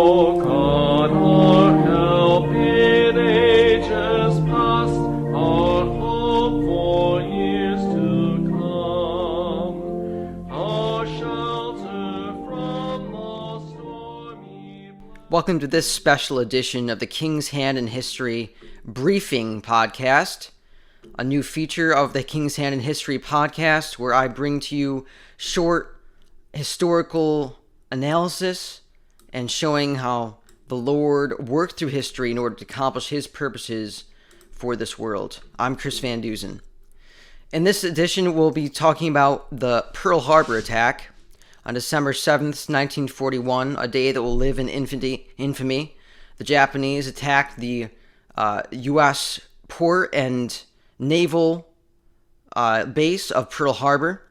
O God, our help in ages past, our hope for years to come, our shelter from the stormy. Welcome to this special edition of the King's Hand in History Briefing Podcast, a new feature of the King's Hand in History podcast where I bring to you short historical analysis and showing how the Lord worked through history in order to accomplish his purposes for this world. I'm Chris Van Dusen. In this edition, we'll be talking about the Pearl Harbor attack on December 7th, 1941, a day that will live in infamy. The Japanese attacked the U.S. port and naval base of Pearl Harbor,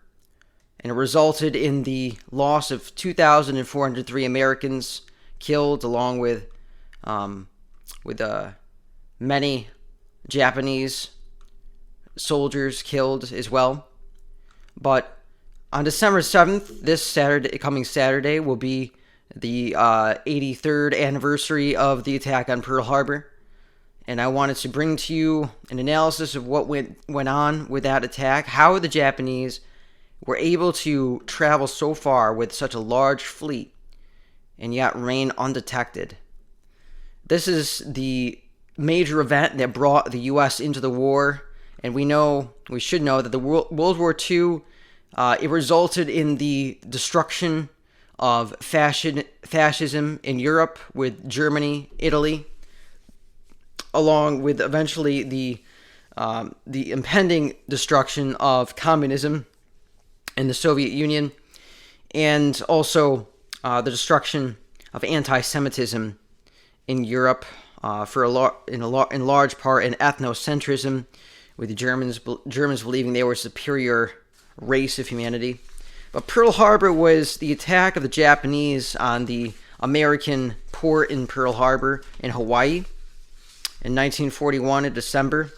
and it resulted in the loss of 2,403 Americans killed, along with many Japanese soldiers killed as well. But on December 7th, coming Saturday, will be the 83rd anniversary of the attack on Pearl Harbor. And I wanted to bring to you an analysis of what went on with that attack, how the Japanese were able to travel so far with such a large fleet and yet remain undetected. This is the major event that brought the U.S. into the war, and we should know that the World War II, it resulted in the destruction of fascism in Europe with Germany, Italy, along with eventually the impending destruction of communism in the Soviet Union, and also the destruction of anti-Semitism in Europe, in large part in ethnocentrism, with the Germans believing they were a superior race of humanity. But Pearl Harbor was the attack of the Japanese on the American port in Pearl Harbor in Hawaii in 1941 in December.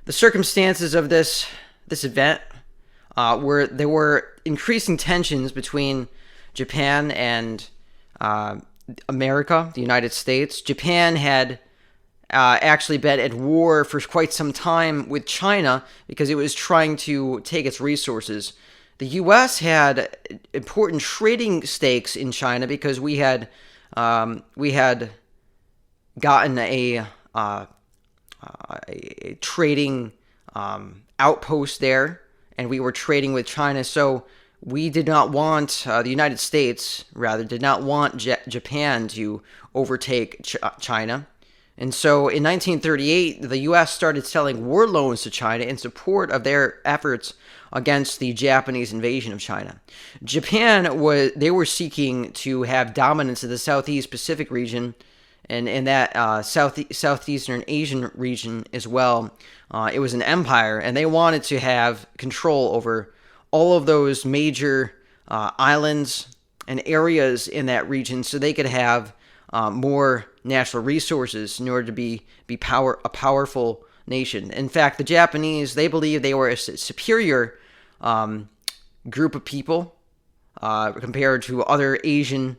The circumstances of this event where there were increasing tensions between Japan and America, the United States. Japan had actually been at war for quite some time with China because it was trying to take its resources. The U.S. had important trading stakes in China because we had gotten a trading outpost there, and we were trading with China, so we did not want, the United States, rather, did not want Japan to overtake China. And so in 1938, the U.S. started selling war loans to China in support of their efforts against the Japanese invasion of China. Japan they were seeking to have dominance in the Southeast Pacific region, and in that Southeastern Asian region as well. It was an empire, and they wanted to have control over all of those major islands and areas in that region so they could have more natural resources in order to be a powerful nation. In fact, the Japanese, they believed they were a superior group of people compared to other Asian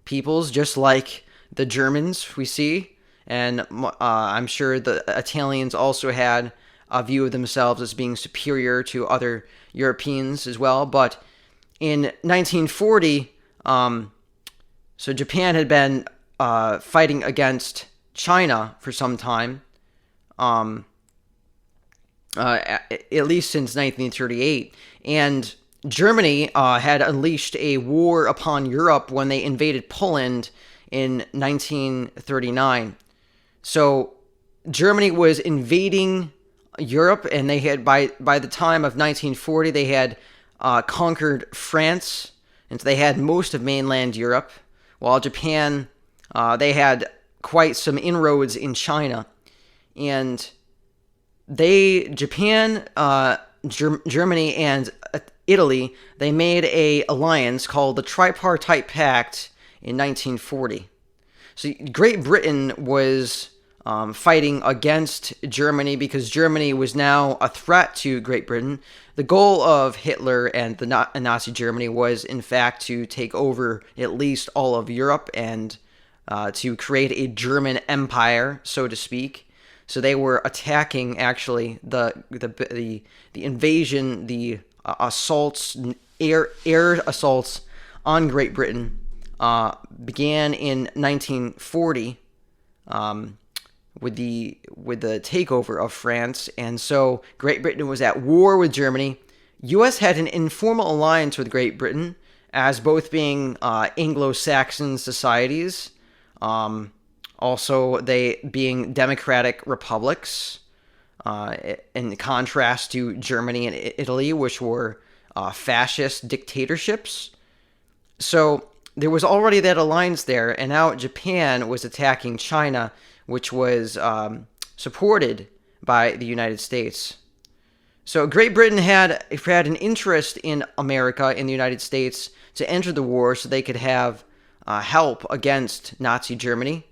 peoples, just like the Germans we see, and I'm sure the Italians also had a view of themselves as being superior to other Europeans as well. But in 1940, so Japan had been fighting against China for some time, at least since 1938, and Germany had unleashed a war upon Europe when they invaded Poland in 1939. So Germany was invading Europe, and they had by the time of 1940 they had conquered France, and so they had most of mainland Europe, while Japan they had quite some inroads in China. And Germany and Italy, they made a alliance called the Tripartite Pact in 1940. So Great Britain was fighting against Germany because Germany was now a threat to Great Britain. The goal of Hitler and Nazi Germany was, in fact, to take over at least all of Europe and to create a German empire, so to speak. So they were attacking actually the invasion, the assaults, air assaults on Great Britain began in 1940 with the takeover of France, and so Great Britain was at war with Germany. U.S. had an informal alliance with Great Britain, as both being Anglo-Saxon societies, also they being democratic republics, in contrast to Germany and Italy, which were fascist dictatorships. So there was already that alliance there, and now Japan was attacking China, which was supported by the United States. So Great Britain had an interest in America, in the United States, to enter the war so they could have help against Nazi Germany.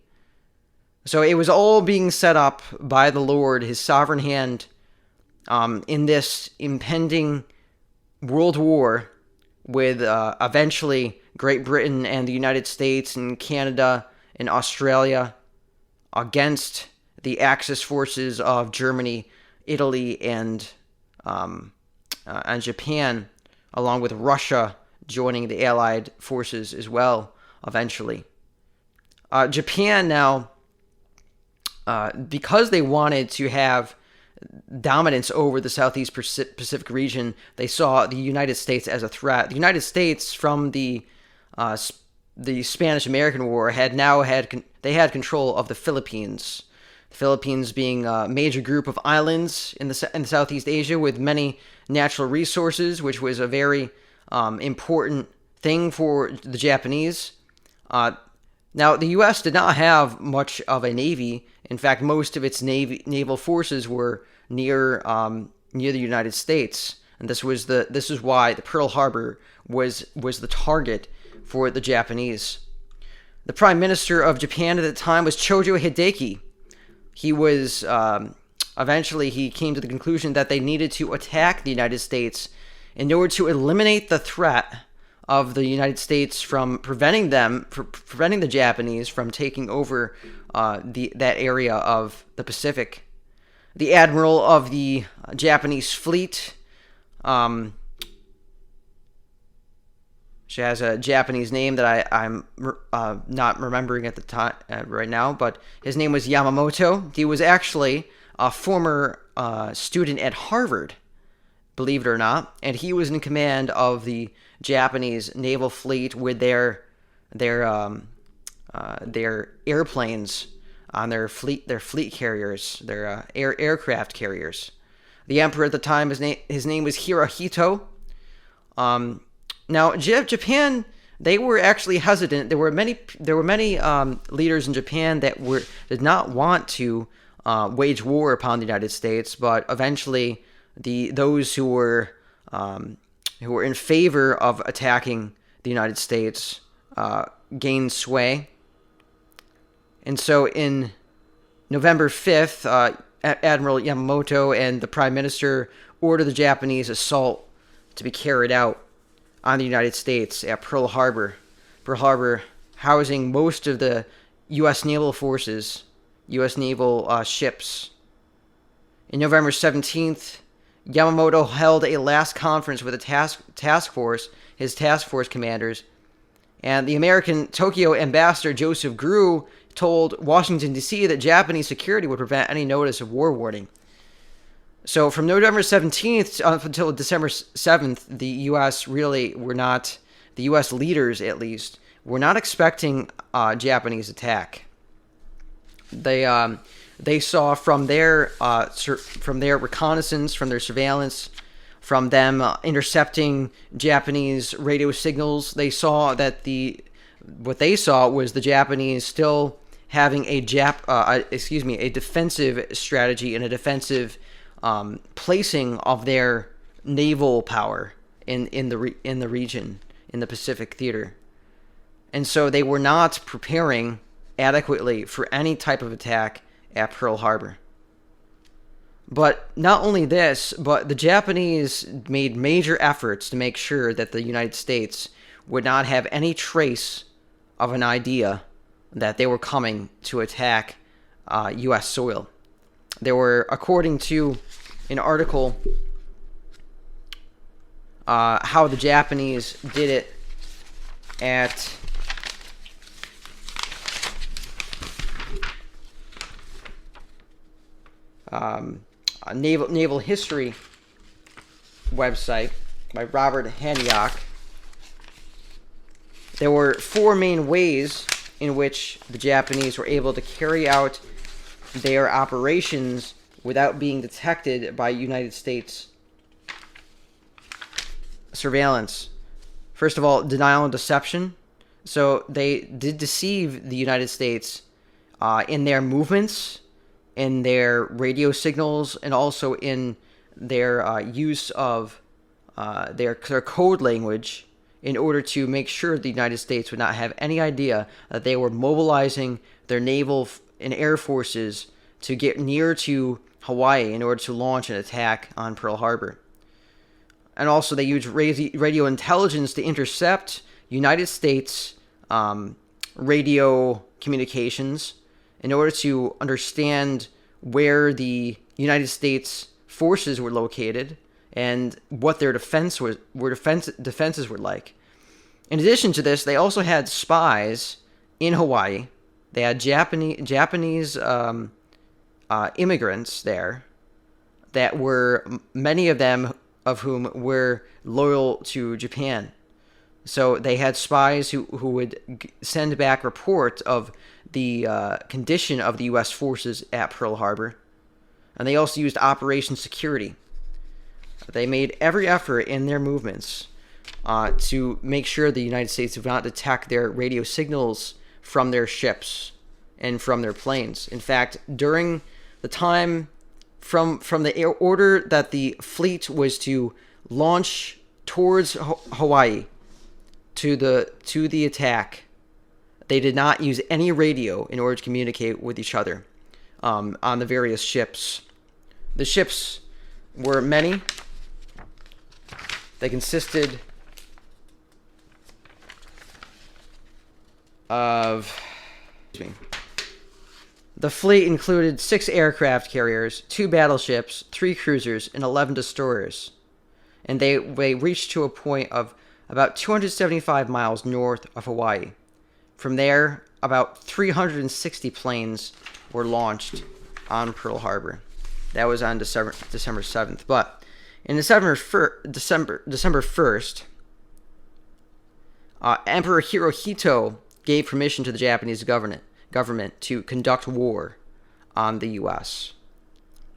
So it was all being set up by the Lord, his sovereign hand, in this impending world war with eventually Great Britain and the United States and Canada and Australia against the Axis forces of Germany, Italy, and Japan, along with Russia joining the Allied forces as well, eventually. Japan now, because they wanted to have dominance over the Southeast Pacific region, they saw the United States as a threat. The United States, from the Spanish-American War, had control of the Philippines. The Philippines being a major group of islands in Southeast Asia with many natural resources, which was a very important thing for the Japanese. Now, the U.S. did not have much of a navy. In fact, most of its naval forces were near the United States, and this is why the Pearl Harbor was the target for the Japanese. The Prime Minister of Japan at the time was Chojo Hideki. He was eventually he came to the conclusion that they needed to attack the United States in order to eliminate the threat of the United States from preventing the Japanese from taking over that area of the Pacific. The admiral of the Japanese fleet, she has a Japanese name that I'm not remembering at the time right now, but his name was Yamamoto. He was actually a former student at Harvard, believe it or not, and he was in command of the Japanese naval fleet with their airplanes on their fleet carriers, their aircraft carriers. The emperor at the time, his name was Hirohito. Now, Japan, they were actually hesitant. There were many leaders in Japan that did not want to wage war upon the United States, but eventually those who were in favor of attacking the United States gained sway. And so in November 5th, Admiral Yamamoto and the Prime Minister ordered the Japanese assault to be carried out on the United States at Pearl Harbor. Pearl Harbor housing most of the U.S. naval forces, U.S. naval ships. In November 17th, Yamamoto held a last conference with his task force commanders, and the American Tokyo ambassador Joseph Grew told Washington, D.C. that Japanese security would prevent any notice of war warning. So from November 17th up until December 7th, the U.S. the U.S. leaders at least, were not expecting a Japanese attack. They saw from their reconnaissance, from their surveillance, from them intercepting Japanese radio signals, they saw that what they saw was the Japanese still having a defensive strategy and a defensive placing of their naval power in the region, in the Pacific theater. And so they were not preparing adequately for any type of attack at Pearl Harbor. But not only this, but the Japanese made major efforts to make sure that the United States would not have any trace of an idea that they were coming to attack U.S. soil. There were, according to an article, how the Japanese did it at a naval history website by Robert Haniak. There were 4 main ways in which the Japanese were able to carry out their operations without being detected by United States surveillance. First of all, denial and deception. So they did deceive the United States in their movements, in their radio signals, and also in their use of their code language, in order to make sure the United States would not have any idea that they were mobilizing their naval and air forces to get near to Hawaii in order to launch an attack on Pearl Harbor. And also they used radio intelligence to intercept United States radio communications in order to understand where the United States forces were located and what their defenses were like. In addition to this, they also had spies in Hawaii. They had Japanese immigrants there that were, many of them of whom were loyal to Japan. So they had spies who would send back reports of the condition of the U.S. forces at Pearl Harbor. And they also used Operation Security. They made every effort in their movements to make sure the United States would not detect their radio signals from their ships and from their planes. In fact, during the time from the order that the fleet was to launch towards Hawaii to the attack, they did not use any radio in order to communicate with each other on the various ships. The ships were many. They consisted of... The fleet included 6 aircraft carriers, 2 battleships, 3 cruisers, and 11 destroyers. And they reached to a point of about 275 miles north of Hawaii. From there, about 360 planes were launched on Pearl Harbor. That was on December 7th. But in December 1st, Emperor Hirohito gave permission to the Japanese government to conduct war on the U.S.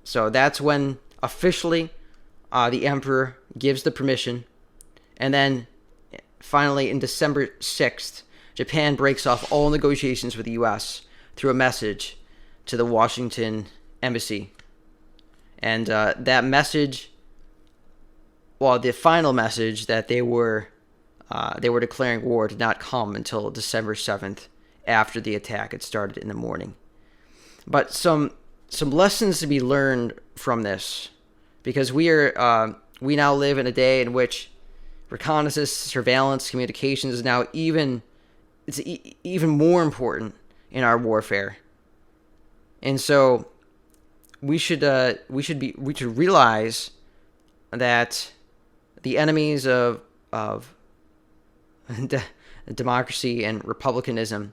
So that's when officially the emperor gives the permission. And then finally in December 6th, Japan breaks off all negotiations with the U.S. through a message to the Washington embassy. And that message, the final message that they were declaring war did not come until December 7th, after the attack had started in the morning. But some lessons to be learned from this, because we now live in a day in which reconnaissance, surveillance, communications is now even more important in our warfare. And so we should realize that the enemies of democracy and republicanism,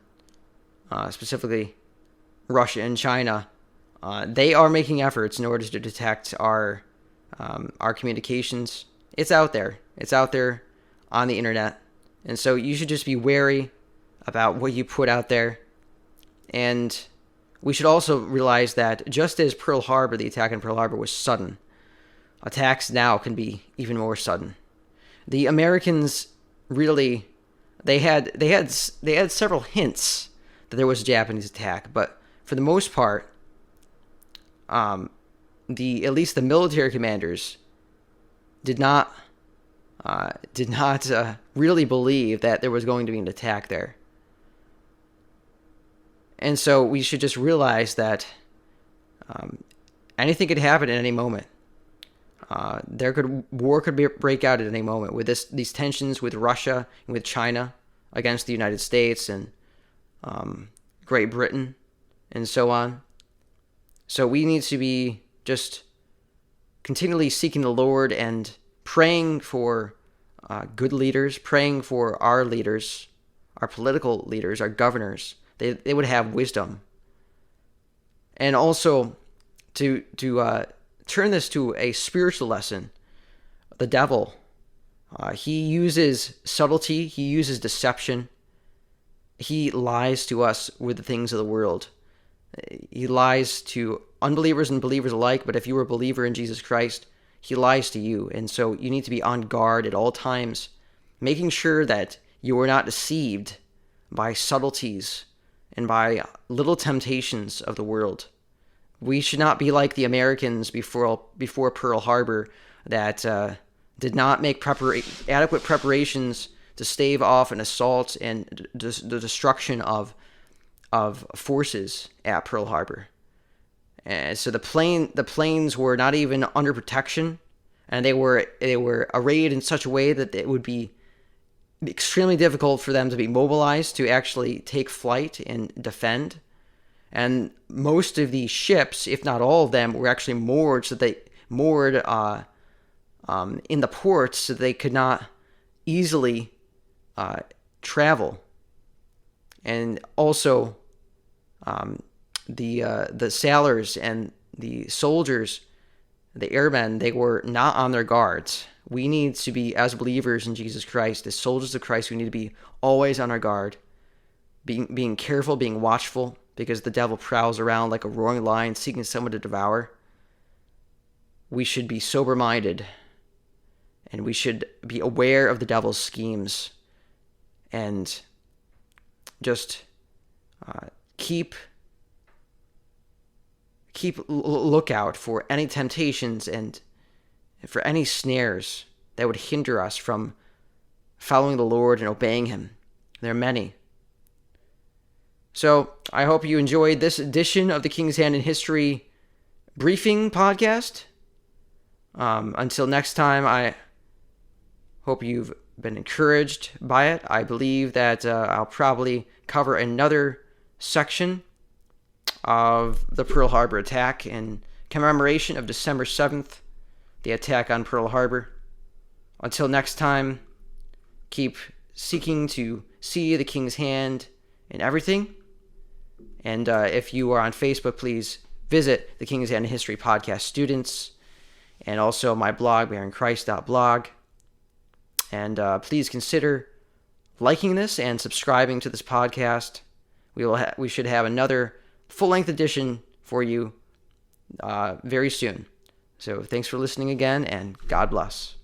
specifically Russia and China, they are making efforts in order to detect our communications. It's out there. It's out there on the internet. And so you should just be wary about what you put out there. And we should also realize that just as Pearl Harbor, the attack on Pearl Harbor was sudden, attacks now can be even more sudden. The Americans really, they had several hints that there was a Japanese attack, but for the most part, at least the military commanders did not really believe that there was going to be an attack there. And so we should just realize that anything could happen at any moment. War could break out at any moment with these tensions with Russia and with China against the United States, and Great Britain, and so on. So we need to be just continually seeking the Lord and praying for good leaders, praying for our leaders, our political leaders, our governors. They would have wisdom. And also to turn this to a spiritual lesson, the devil, he uses subtlety, he uses deception. He lies to us with the things of the world. He lies to unbelievers and believers alike, but if you are a believer in Jesus Christ, he lies to you. And so you need to be on guard at all times, making sure that you are not deceived by subtleties and by little temptations of the world. We should not be like the Americans before Pearl Harbor that did not make adequate preparations to stave off an assault and the destruction of forces at Pearl Harbor. And so the planes were not even under protection, and they were arrayed in such a way that it would be extremely difficult for them to be mobilized to actually take flight and defend. And most of these ships, if not all of them, were actually moored in the ports so they could not easily travel. And also the sailors and the soldiers, the airmen, they were not on their guards. We need to be, as believers in Jesus Christ, as soldiers of Christ, we need to be always on our guard, being careful, being watchful, because the devil prowls around like a roaring lion seeking someone to devour. We should be sober-minded, and we should be aware of the devil's schemes, and just keep lookout for any temptations and for any snares that would hinder us from following the Lord and obeying him. There are many. So I hope you enjoyed this edition of the King's Hand in History briefing podcast. Until next time, I hope you've been encouraged by it. I believe that I'll probably cover another section of the Pearl Harbor attack in commemoration of December 7th, the attack on Pearl Harbor. Until next time, keep seeking to see the King's hand in everything. And if you are on Facebook, please visit the King's Hand in History podcast students, and also my blog, bearingchrist.blog. And please consider liking this and subscribing to this podcast. We should have another full-length edition for you very soon. So thanks for listening again, and God bless.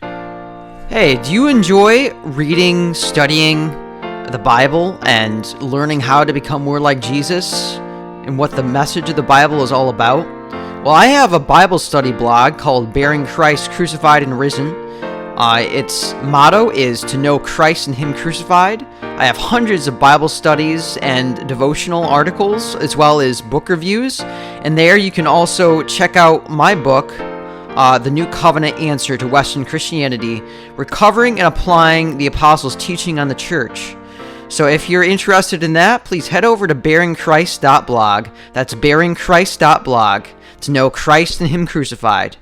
Hey, do you enjoy reading, studying the Bible, and learning how to become more like Jesus and what the message of the Bible is all about? Well, I have a Bible study blog called Bearing Christ Crucified and Risen. Its motto is to know Christ and Him crucified. I have hundreds of Bible studies and devotional articles, as well as book reviews. And there you can also check out my book, The New Covenant Answer to Western Christianity, Recovering and Applying the Apostles' Teaching on the Church. So if you're interested in that, please head over to bearingchrist.blog. That's bearingchrist.blog, to know Christ and Him crucified.